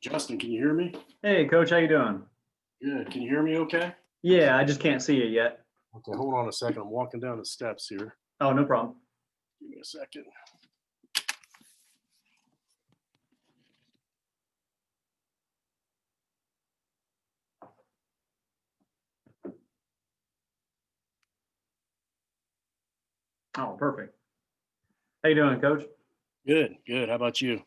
Justin, can you hear me? Hey, coach, how you doing? Good. Can you hear me okay? Yeah, I just can't see you yet. Okay, hold on a second. I'm walking down the steps here. Oh, no problem. Give me a second. Oh, perfect. How you doing, coach? Good, good. How about you?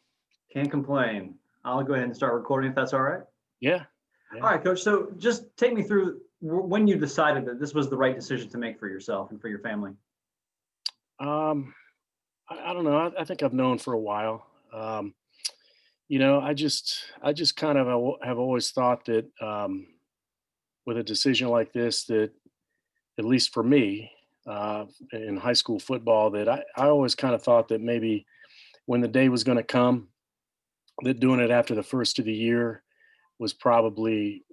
Can't complain. I'll go ahead and start recording if that's all right. Yeah, All yeah. right, coach. So just take me through when you decided that this was the right decision to make for yourself and for your family. Um, I don't know. I think I've known for a while. I just kind of have always thought that with a decision like this, that at least for me, in high school football, that I always kind of thought that maybe when the day was going to come, that doing it after the first of the year was probably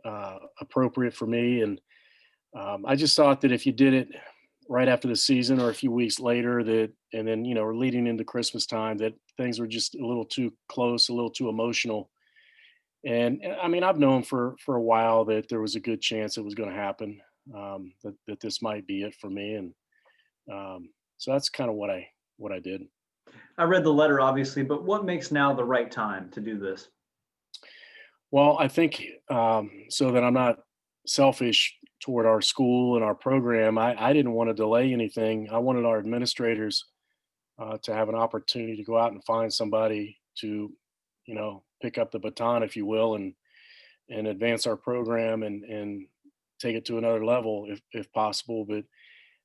appropriate for me. And I just thought that if you did it right after the season or a few weeks later, that and then we're leading into Christmas time, that things were just a little too close, a little too emotional. And I mean, I've known for a while that there was a good chance it was going to happen. That this might be it for me, and so that's kind of what I did. I read the letter, obviously, but what makes now the right time to do this? Well, I think so that I'm not selfish toward our school and our program. I didn't want to delay anything. I wanted our administrators to have an opportunity to go out and find somebody to, pick up the baton, if you will, and advance our program and take it to another level if possible. But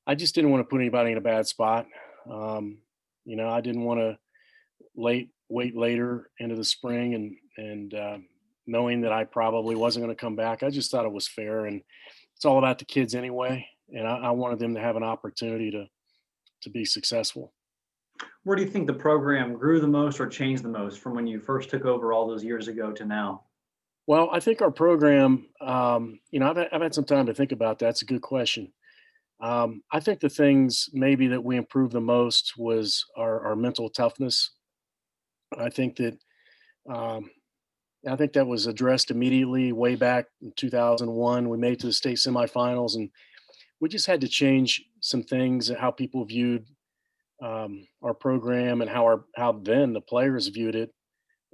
I just didn't want to put anybody in a bad spot. I didn't want to wait later into the spring and knowing that I probably wasn't going to come back. I just thought it was fair, and it's all about the kids anyway. And I wanted them to have an opportunity to be successful. Where do you think the program grew the most or changed the most from when you first took over all those years ago to now? Well, I think our program, I've had some time to think about that. It's a good question. I think the things maybe that we improved the most was our mental toughness. I think that um, I think that was addressed immediately way back in 2001. We made it to the state semifinals, and we just had to change some things and how people viewed our program and how then the players viewed it,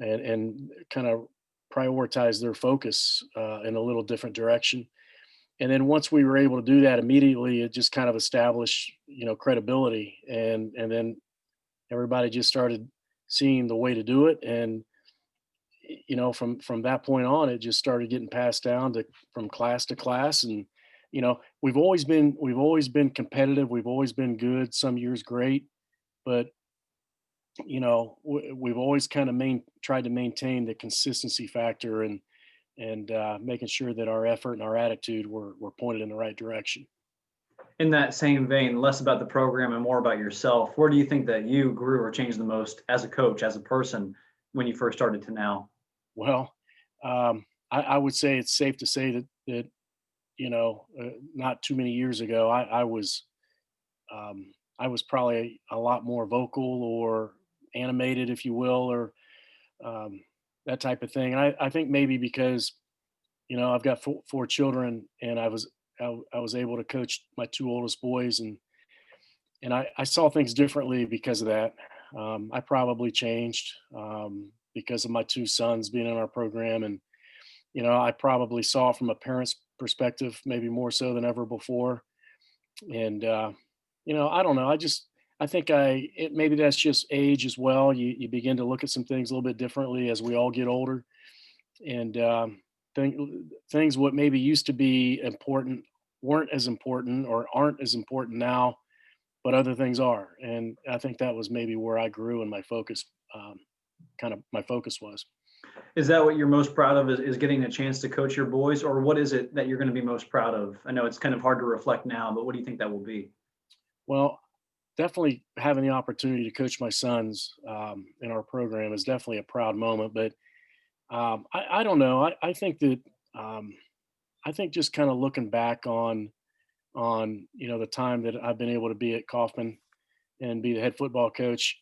and kind of prioritize their focus in a little different direction. And then once we were able to do that immediately, it just kind of established credibility, and then everybody just started seeing the way to do it. And from that point on, it just started getting passed down to from class to class. And we've always been competitive, we've always been good, some years great, but we've always kind of tried to maintain the consistency factor, and making sure that our effort and our attitude were pointed in the right direction. In that same vein, less about the program and more about yourself, where do you think that you grew or changed the most as a coach, as a person, when you first started to now? Well, I would say it's safe to say that not too many years ago, I was probably a lot more vocal or animated, if you will, or um, that type of thing. And I think maybe because I've got four children, and I was able to coach my two oldest boys, and I saw things differently because of that. I probably changed because of my two sons being in our program, and I probably saw from a parent's perspective maybe more so than ever before. And I don't know. I think maybe that's just age as well. You begin to look at some things a little bit differently as we all get older, and things what maybe used to be important weren't as important or aren't as important now, but other things are. And I think that was maybe where I grew and my focus, kind of my focus was. Is that what you're most proud of, is getting a chance to coach your boys, or what is it that you're going to be most proud of? I know it's kind of hard to reflect now, but what do you think that will be? Well, definitely having the opportunity to coach my sons in our program is definitely a proud moment. But I don't know. I think that um, I think just kind of looking back on the time that I've been able to be at Coffman, and be the head football coach,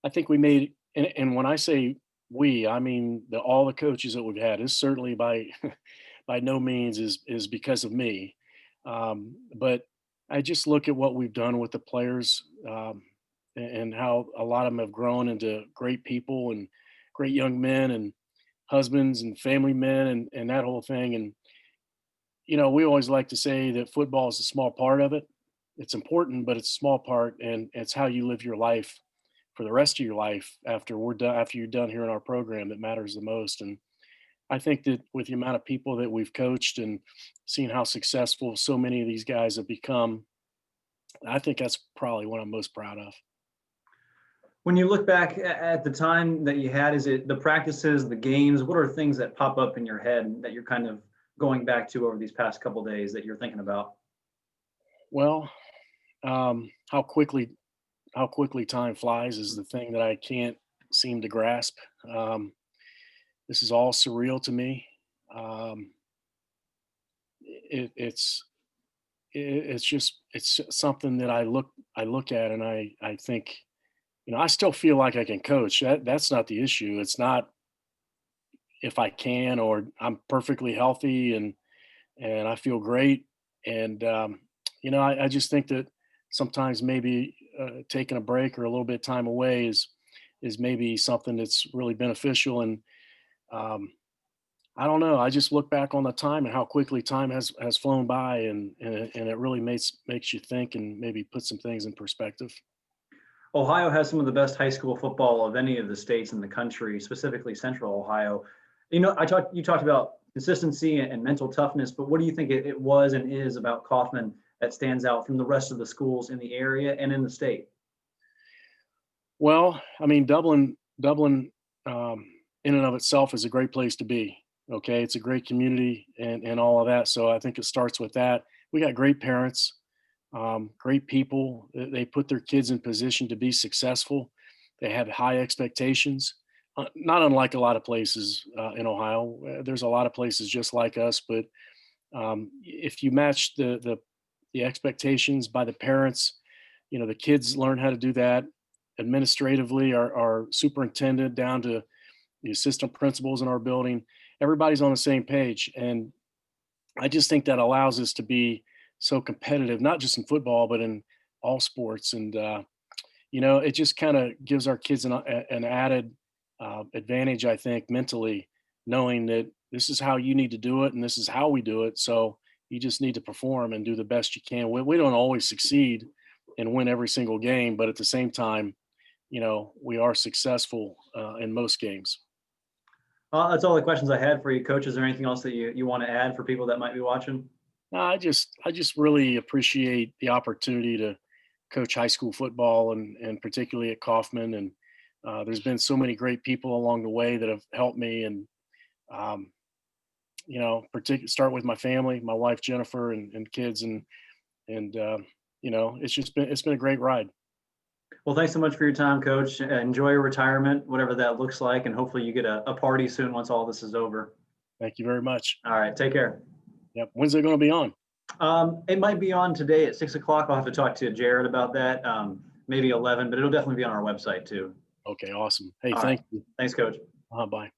I think we made, and when I say I mean, all the coaches that we've had is certainly by by no means is because of me. But I just look at what we've done with the players, and how a lot of them have grown into great people and great young men and husbands and family men and that whole thing. And we always like to say that football is a small part of it. It's important, but it's a small part, and it's how you live your life for the rest of your life after we're done, after you're done here in our program, that matters the most. And I think that with the amount of people that we've coached and seen how successful so many of these guys have become, I think that's probably what I'm most proud of. When you look back at the time that you had, is it the practices, the games? What are things that pop up in your head that you're kind of going back to over these past couple days that you're thinking about? Well, how quickly time flies is the thing that I can't seem to grasp. This is all surreal to me. Um, it, it's it's just it's something that I look at and I think, I still feel like I can coach. That's not the issue. It's not if I can, or I'm perfectly healthy and I feel great. And I just think that sometimes maybe taking a break or a little bit of time away is maybe something that's really beneficial. And um, I don't know. I just look back on the time and how quickly time has flown by, and it really makes you think and maybe put some things in perspective. Ohio has some of the best high school football of any of the states in the country, specifically Central Ohio. You talked about consistency and mental toughness, but what do you think it was and is about Kaufman that stands out from the rest of the schools in the area and in the state? Well, I mean, Dublin, in and of itself is a great place to be. Okay, it's a great community and all of that. So I think it starts with that. We got great parents, great people. They put their kids in position to be successful. They have high expectations, not unlike a lot of places in Ohio. There's a lot of places just like us, but if you match the expectations by the parents, the kids learn how to do that administratively. Our superintendent down to the assistant principals in our building, everybody's on the same page. And I just think that allows us to be so competitive, not just in football, but in all sports. And, it just kind of gives our kids an added advantage, I think, mentally, knowing that this is how you need to do it and this is how we do it. So you just need to perform and do the best you can. We don't always succeed and win every single game, but at the same time, we are successful in most games. That's all the questions I had for you, Coach. Is there anything else that you want to add for people that might be watching? No, I just really appreciate the opportunity to coach high school football and particularly at Kaufman. And there's been so many great people along the way that have helped me. And um, start with my family, my wife Jennifer, and kids, and it's been a great ride. Well, thanks so much for your time, Coach. Enjoy your retirement, whatever that looks like, and hopefully you get a party soon once all this is over. Thank you very much. All right, take care. Yep. When's it going to be on? It might be on today at 6 o'clock. I'll have to talk to Jared about that. Maybe 11, but it'll definitely be on our website too. Okay. Awesome. Hey, All right. thank you. Thanks, Coach. Bye. Bye.